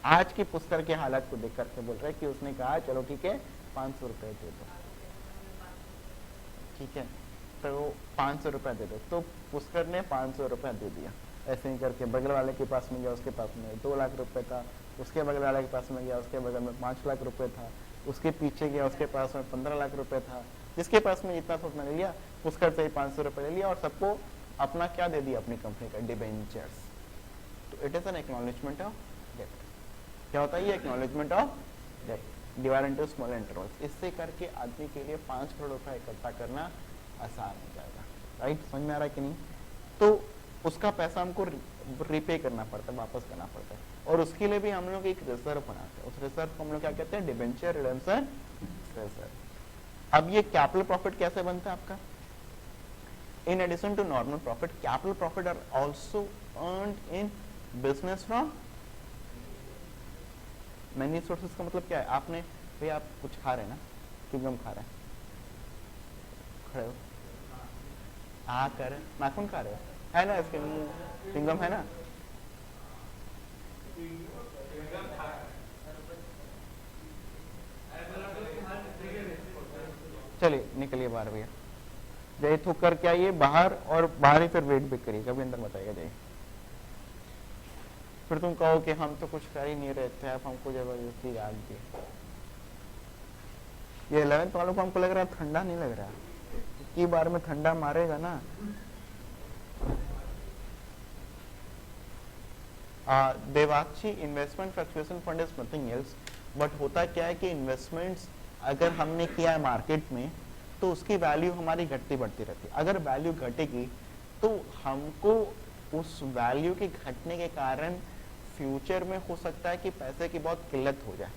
आज की पुष्कर की हालत को देख करके बोल रहे कि उसने कहा चलो ठीक है 500 रुपए दे दो, ठीक है, तो 500 रुपए दे दो। तो पुष्कर ने 500 रुपए दे दिया, ऐसे ही करके बगल वाले के पास में गया, उसके पास में 2 लाख रुपए था, उसके बगल वाले के पास में गया, उसके बगल में 5 लाख रुपए था, उसके पीछे गया, उसके पास में 15 लाख रुपए था, जिसके पास में जितना था उतना ले लिया, पुष्कर से ही 500 रुपए ले लिया और सबको अपना क्या दे दिया, अपनी कंपनी का डिबेंचर्स। तो it is an acknowledgement of debt. क्या होता है ये acknowledgement of debt divide into small intervals. इससे करके आदमी के लिए 5 करोड़ रुपए इकट्ठा करना आसान हो जाएगा, राइट, समझ में आ रहा है कि नहीं। तो उसका पैसा हमको रिपे करना पड़ता है, वापस करना पड़ता है, और उसके लिए भी हम लोग एक रिजर्व बनाते हैं, उस रिजर्व को हम लोग क्या कहते हैं, डिबेंचर रिडेम्पशन रिजर्व। अब ये कैपिटल प्रॉफिट कैसे बनता है आपका, in addition to normal profit capital profit are also earned in business from many sources. का मतलब क्या है, आपने भैया आप कुछ खा रहे हैं ना, च्युइंगम खा रहे हैं, खड़े हो कर नाखून खा रहे हो, है ना, इसके मुंह च्युइंगम है ना, चलिए निकलिए बाहर भैया, जाइए थूक करके आइए बाहर, और बाहर ही फिर वेट भी करिए, कभी अंदर बताइएगा, जाइए। फिर तुम कहो कि हम तो कुछ कर ही नहीं रहे थे, आप हमको जबरदस्ती याद दी। ये 11th वालों को हमको लग रहा है ठंडा नहीं लग रहा, की बार में ठंडा मारेगा ना। देवाक्षी investment fluctuation fund is nothing else, but होता क्या है कि इन्वेस्टमेंट्स अगर हमने किया है मार्केट में, तो उसकी वैल्यू हमारी घटती बढ़ती रहती है। अगर वैल्यू घटेगी तो हमको उस वैल्यू के घटने के कारण फ्यूचर में हो सकता है कि पैसे की बहुत किल्लत हो जाए।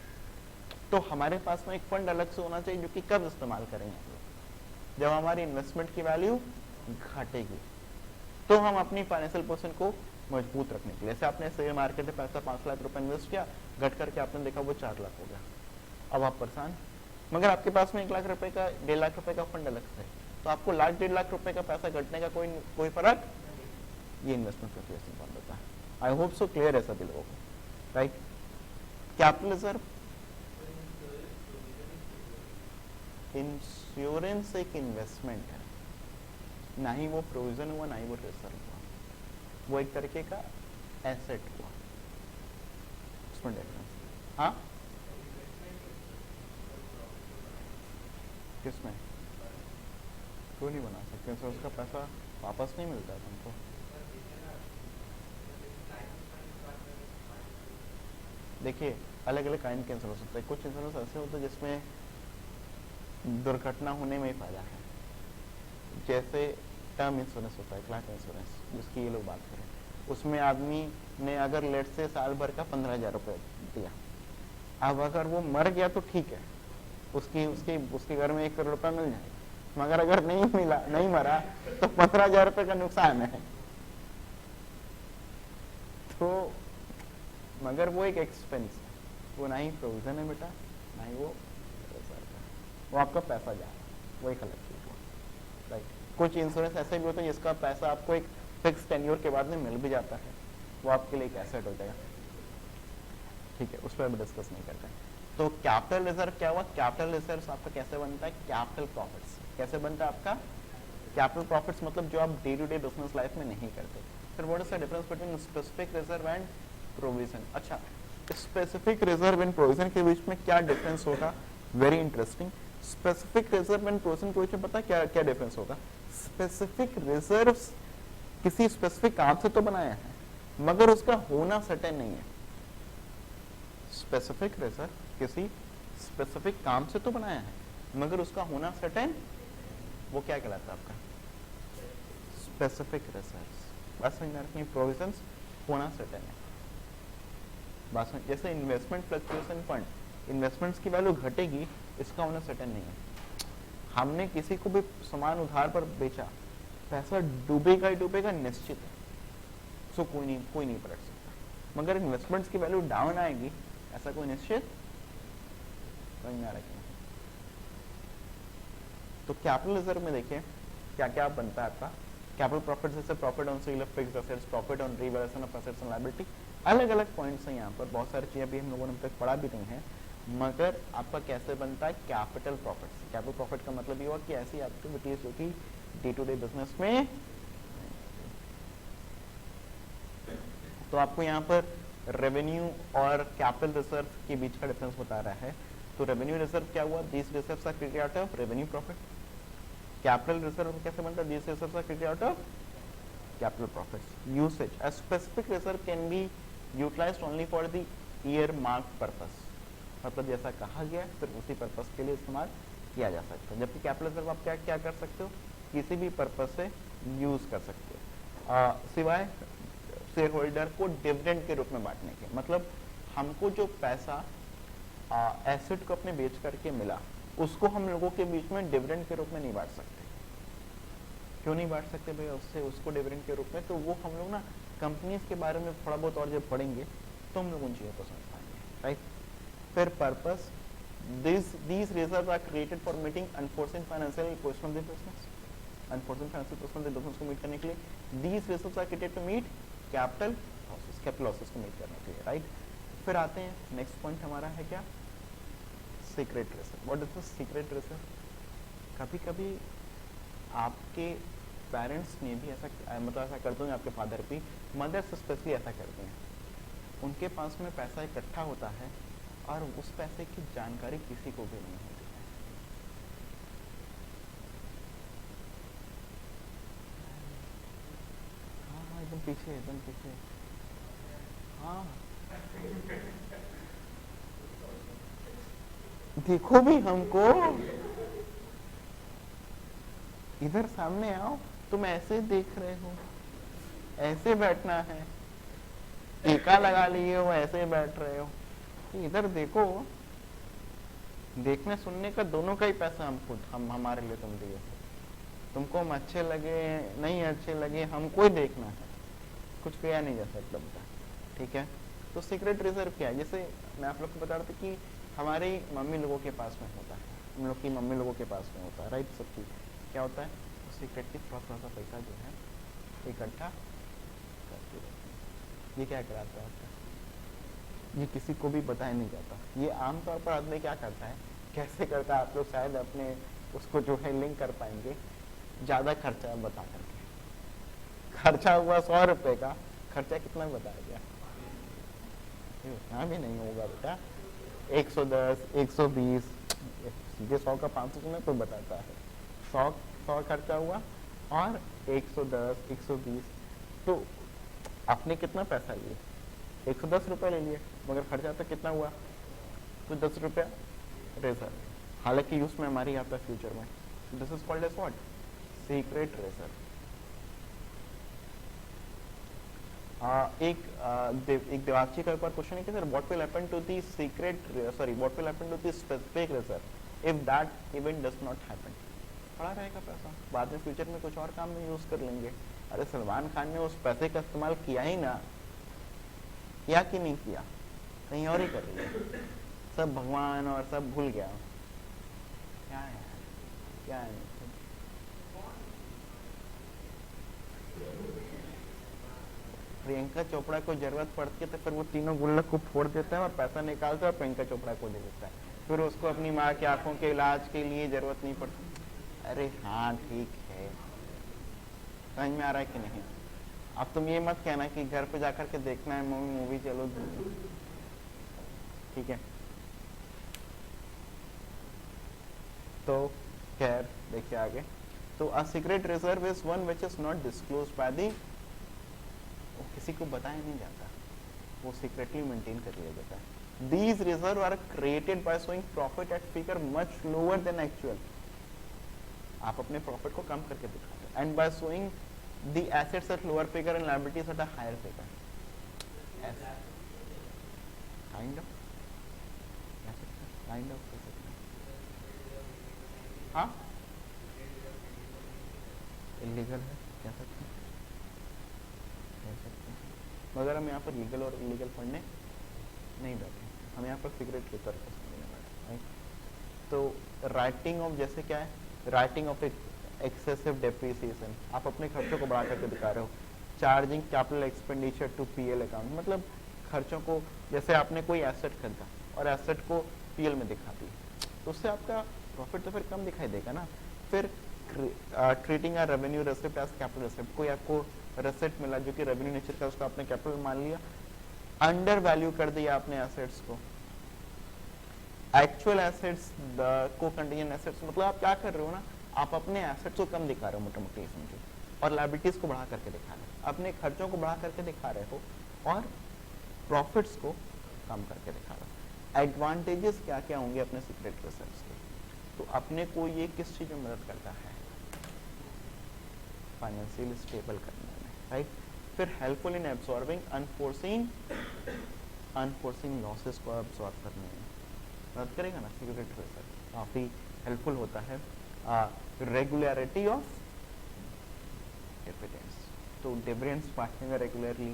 तो हमारे पास में एक फंड अलग से होना चाहिए जो कि कब इस्तेमाल करेंगे, जब हमारी इन्वेस्टमेंट की वैल्यू घटेगी। तो हम अपनी फाइनेंशियल पोजीशन को मजबूत रखने के लिए, जैसे आपने शेयर मार्केट में पैसा 5 लाख रुपए इन्वेस्ट किया, घट करके आपने देखा वो 4 लाख हो गया, अब आप परेशान। मगर आपके पास में 1 लाख रुपए का 1.5 लाख रुपए का फंड अलग से, तो आपको 1.5 लाख रुपए का पैसा घटने का कोई फर्क, ये इन्वेस्टमेंट फ्लक्चुएशन फंड होता है। आई होप सो क्लियर है सभी लोगों को, राइट। कैपिटल रिजर्व, इंश्योरेंस एक इन्वेस्टमेंट है, ना ही वो प्रोविजन हुआ ना ही वो रिजर्व हुआ, वो एक तरीके का एसेट हुआ, उसमें डिफरेंस। हाँ, किसमें क्यों नहीं बना सकते, तो उसका पैसा वापस नहीं मिलता है तुमको। देखिए अलग अलग काइंड के इंश्योरेंस होते हैं, कुछ इंश्योरेंस ऐसे होते हैं जिसमें दुर्घटना होने में ही फायदा है, जैसे टर्म इंश्योरेंस होता है, लाइफ इंश्योरेंस जिसकी ये लोग बात करें, उसमें आदमी ने अगर लेट से साल भर का 15,000 रुपये दिया, अब अगर वो मर गया तो ठीक है, उसके घर में 1 करोड़ रुपया मिल जाए, मगर अगर नहीं मरा तो 15,000 रुपये का नुकसान है। तो मगर वो एक एक्सपेंस है, वो ना ही प्रोविजन है बेटा, ना ही वो रिजर्व है, वो आपका पैसा जा रहा है, वो एक अलग चीज है, राइट। कुछ इंश्योरेंस ऐसे भी होते हैं जिसका पैसा आपको एक फिक्स टेन्योर के बाद में मिल भी जाता है, वो आपके लिए एक एसेट हो जाएगा, ठीक है, उस पर हम डिस्कस नहीं करते हैं। तो कैपिटल रिजर्व क्या हुआ, कैपिटल रिजर्व आपका कैसे बनता है, कैपिटल प्रॉफिट्स कैसे बनता है आपका, कैपिटल प्रॉफिट्स मतलब जो आप day to day business life में नहीं करते। फिर what is the difference between specific reserve and provision. अच्छा, स्पेसिफिक रिजर्व एंड प्रोविजन के बीच में क्या डिफरेंस होगा, very interesting. Specific reserve and provision के बीच में पता क्या क्या डिफरेंस होगा। स्पेसिफिक रिजर्व किसी स्पेसिफिक काम से तो बनाया है मगर उसका होना सर्टेन नहीं है। स्पेसिफिक रिजर्व किसी स्पेसिफिक काम से तो बनाया है मगर उसका होना सर्टेन, वो क्या कहलाता है आपका स्पेसिफिक रिजर्व। बस समझ में रखनी, प्रोविजंस होना सर्टेन है। बस जैसे इन्वेस्टमेंट फ्लक्चुएशन फंड, इन्वेस्टमेंट्स की वैल्यू घटेगी, इसका होना सर्टेन नहीं है। हमने किसी को भी सामान उधार पर बेचा, पैसा डूबेगा ही डूबेगा निश्चित है, सो कोई नहीं पलट सकता। मगर इन्वेस्टमेंट्स की वैल्यू डाउन आएगी, ऐसा कोई निश्चित समझ में आ रहा है। तो कैपिटल रिजर्व में देखिए क्या क्या बनता है आपका। कैपिटल प्रॉफिट जैसे profit on sale of fixed assets, profit on revaluation of assets and liability, अलग अलग पॉइंट्स हैं यहाँ पर, बहुत सारी चीजें भी हम लोगों ने अब तक पढ़ा भी नहीं है। मगर आपका कैसे बनता है कैपिटल प्रॉफिट। कैपिटल प्रॉफिट का मतलब ये हुआ कि ऐसी एक्टिविटीज जो कि डे टू डे बिजनेस में, तो आपको यहाँ पर रेवेन्यू और कैपिटल रिजर्व के बीच का डिफरेंस बता रहा है। तो रेवेन्यू रिजर्व क्या हुआ, this reserves are created out of revenue profit. Capital reserve कैसे बनता है, this reserves are created out of capital profits. Usage, a specific reserve can be utilized only for the earmark purpose, मतलब जैसा कहा गया फिर उसी पर्पस के लिए इस्तेमाल किया जा सकता है। जबकि कैपिटल रिजर्व आप क्या क्या कर सकते हो, किसी भी पर्पस से यूज कर सकते हो, सिवाय शेयर होल्डर को डिविडेंड के रूप में बांटने के। मतलब हमको जो पैसा एसेट को अपने बेच करके मिला, उसको हम लोगों के बीच में डिविडेंड के रूप में नहीं बांट सकते। क्यों नहीं बांट सकते भैया उसको डिविडेंड के रूप में, तो वो हम लोग ना कंपनीज के बारे में थोड़ा बहुत और जब पढ़ेंगे तो हम लोग उन चीज़ों को समझ पाएंगे, राइट। फिर purpose, these reserves are created for meeting unforeseen financial requirements of the business, unforeseen financial requirements of the business को मीट करने के लिए these reserves are created to meet capital losses को मीट करने के लिए, राइट। फिर आते हैं नेक्स्ट पॉइंट हमारा है क्या, secret reserve. What is the secret reserve. कभी कभी आपके पेरेंट्स ने भी ऐसा मतलब ऐसा करते हैं, आपके फादर भी, मदर्स स्पेशली ऐसा करते हैं, उनके पास में पैसा इकट्ठा होता है और उस पैसे की जानकारी किसी को भी नहीं होती है। हाँ एकदम पीछे हाँ देखो भी हमको इधर सामने आओ, तुम ऐसे देख रहे हो, ऐसे बैठना है, टीका लगा लिए हो, ऐसे बैठ रहे हो, इधर देखो। देखने सुनने का दोनों का ही पैसा हम खुद हम हमारे लिए तुम दिए, तुमको हम अच्छे लगे नहीं अच्छे लगे हमको ही देखना है, कुछ किया नहीं जा सकता बेटा, ठीक है। तो सीक्रेट रिजर्व क्या है, जैसे मैं आप लोग को बता रहा था कि हमारी मम्मी लोगों के पास में होता है, हम लोग की मम्मी लोगों के पास में होता है, राइट। सब चीज क्या होता है, सीक्रेटली थोड़ा थोड़ा सा पैसा जो है इकट्ठा करते रहते हैं। ये क्या कराता है, ये किसी को भी बताया नहीं जाता। ये आमतौर पर आदमी क्या करता है, कैसे करता है, आप लोग शायद अपने उसको जो है लिंक कर पाएंगे। ज्यादा खर्चा बता करके, खर्चा हुआ 100 रुपए का, खर्चा कितना बताया गया, उतना भी नहीं होगा बेटा, 110 120, सीधे 100 का 500 में कोई बताता है, 100 खर्चा हुआ और 110 120, तो आपने कितना पैसा लिए, 110 रुपये ले लिए, मगर खर्चा तो कितना हुआ, तो 10 रुपया रिजर्व, हालांकि यूज में हमारी आता है फ्यूचर में। This is called as what, secret reserve. एक देवाक्षी का एक बार क्वेश्चन है कि sir what will happen to the secret, sorry what will happen to the specific reserve if that event does not happen. पड़ा रहेगा पैसा, बाद में फ्यूचर में कुछ और काम में यूज कर लेंगे। अरे सलमान खान ने उस पैसे का इस्तेमाल किया ही ना, किया कि नहीं किया, कहीं और ही कर लिया, सब भगवान और सब भूल गया, क्या है क्या है। प्रियंका चोपड़ा को जरूरत पड़ती है तो फिर वो तीनों गुल्लक को फोड़ देता है और पैसा निकालता है और प्रियंका चोपड़ा को दे देता है, फिर उसको अपनी माँ की आंखों के इलाज के लिए जरूरत नहीं पड़ती। अरे हाँ ठीक है, समझ में आ रहा है कि नहीं। अब तुम ये मत कहना कि घर पे जाकर के देखना है मूवी, चलो ठीक है। तो खैर देखिए आगे, तो a secret reserve is one which is not disclosed by the, किसी को बताया नहीं जाता, वो सीक्रेटली मेंटेन कर लिया जाता है। These reserve are created by showing profit at figure much lower than actual, आप अपने प्रॉफिट को कम करके दिखाते हैं, and by showing the assets at lower figure and liabilities at a higher figure. Yes. Kind of. Kind of. हाँ? Illegal है, कह सकते हैं, कह सकते हैं, मगर हम यहाँ पर लीगल और इलीगल पढ़ने नहीं बैठे, हम यहाँ पर सीक्रेट के ऊपर समझने बैठे। तो राइटिंग ऑफ, जैसे क्या है, राइटिंग ऑफ एक्सेसिव डेप्रिसिएशन, आप अपने खर्चों को बढ़ा करके दिखा रहे हो। Charging capital expenditure to PL account, मतलब खर्चों को, जैसे आपने कोई एसेट खरीदा और एसेट को पीएल में दिखा दी, तो उससे आपका प्रॉफिट तो फिर कम दिखाई देगा ना। फिर treating a revenue receipt as capital receipt, कोई आपको रेसिप्ट मिला जो कि रेवेन्यू नेचर का, उसको आपने कैपिटल मान लिया, अंडर वैल्यू कर दिया आपने एसेट्स को। एक्चुअल एसेट्स को कंटीजेंट एसेट्स, मतलब आप क्या कर रहे हो ना, आप अपने एसेट्स को कम दिखा रहे हो मोटा मोटी समझो, और लायबिलिटीज को बढ़ा करके दिखा रहे हो, अपने खर्चों को बढ़ा करके दिखा रहे हो और प्रॉफिट्स को कम करके दिखा रहे हो। एडवांटेजेस क्या क्या होंगे अपने सीक्रेट रिजर्व्स के, तो अपने को ये किस चीज में मदद करता है, फाइनेंशियल स्टेबल करने में, राइट। फिर helpful in absorbing enforcing losses को एब्सॉर्ब करने में मदद करेगा ना सीक्रेट रिजर्व, काफी हेल्पफुल होता है। रेगुलरिटी ऑफ डिविडेंड्स, तो डिविडेंड्स बांटने में रेगुलरली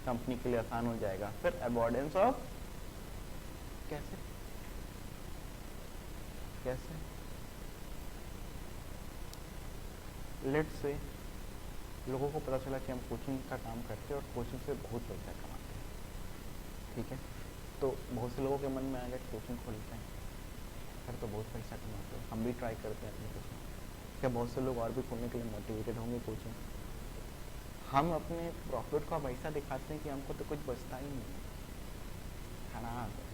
कंपनी के लिए आसान हो जाएगा। फिर अवॉइडेंस ऑफ, कैसे कैसे लेट्स से लोगों को पता चला कि हम कोचिंग का काम करते हैं और कोचिंग से बहुत पैसा कमाते हैं, ठीक है, तो बहुत से लोगों के मन में आ गया कोचिंग खोलते हैं, फिर तो बहुत पैसा कमाते हैं, हम भी ट्राई करते हैं अपनी कोचिंग, क्या बहुत से लोग और भी खोलने के लिए मोटिवेटेड होंगे कोचिंग। हम अपने प्रॉफिट का पैसा दिखाते हैं कि हमको तो कुछ बचता ही नहीं है, खराब है,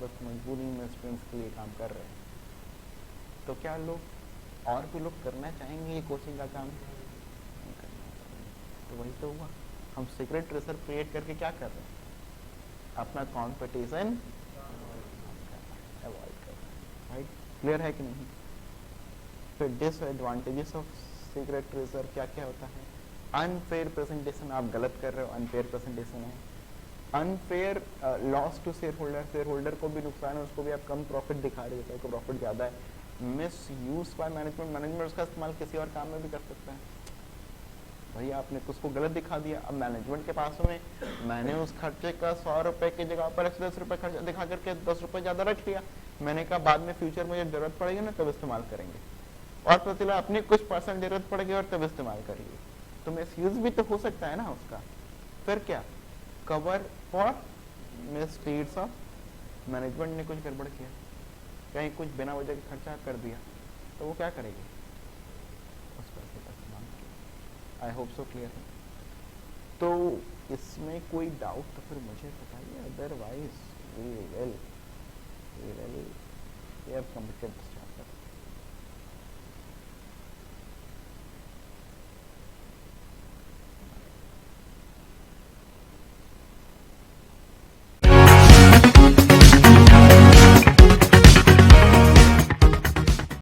बस मजबूरी में स्टूडेंट्स के लिए काम कर रहे हैं, तो क्या लोग और भी लोग करना चाहेंगे ये कोचिंग का काम, नहीं करना चाहेंगे, तो वही तो हुआ, हम सीक्रेट रिजर्व क्रिएट करके क्या कर रहे हैं, अपना कॉम्पिटिशन अवॉइड कर रहे हैं, राइट। क्लियर है कि नहीं। फिर डिसएडवांटेजेस ऑफ सीक्रेट ट्रेजर, क्या क्या होता है। अनफेयर प्रेजेंटेशन, आप गलत कर रहे हो, अनफेयर प्रेजेंटेशन है। Unfair loss to shareholder, shareholder को भी नुकसान है, उसको भी आप कम प्रॉफिट दिखा रहे हो, प्रॉफिट ज़्यादा है। Miss use by management, management उसका इस्तेमाल किसी और काम में भी कर सकता है। भैया आपने तो उसको गलत दिखा दिया, अब मैनेजमेंट के पास में मैंने उस खर्चे का 100 रुपए की जगह पर 110 रुपए खर्चा दिखा करके 10 रुपए ज्यादा रख लिया। मैंने कहा बाद में फ्यूचर मुझे जरूरत पड़ेगी ना तब इस्तेमाल करेंगे, और प्रतिला अपनी कुछ परसेंट जरूरत पड़ेगी और तब इस्तेमाल करिए, तो मिस यूज भी तो हो सकता है ना उसका। फिर क्या, cover for misdeeds of management ने कुछ गड़बड़ किया, कहीं कुछ बिना वजह के खर्चा कर दिया, तो वो क्या करेगी, उस पैसे का इस्तेमाल किया। आई होप सो क्लियर है। तो इसमें कोई डाउट तो फिर मुझे बताइए, otherwise we will completed this.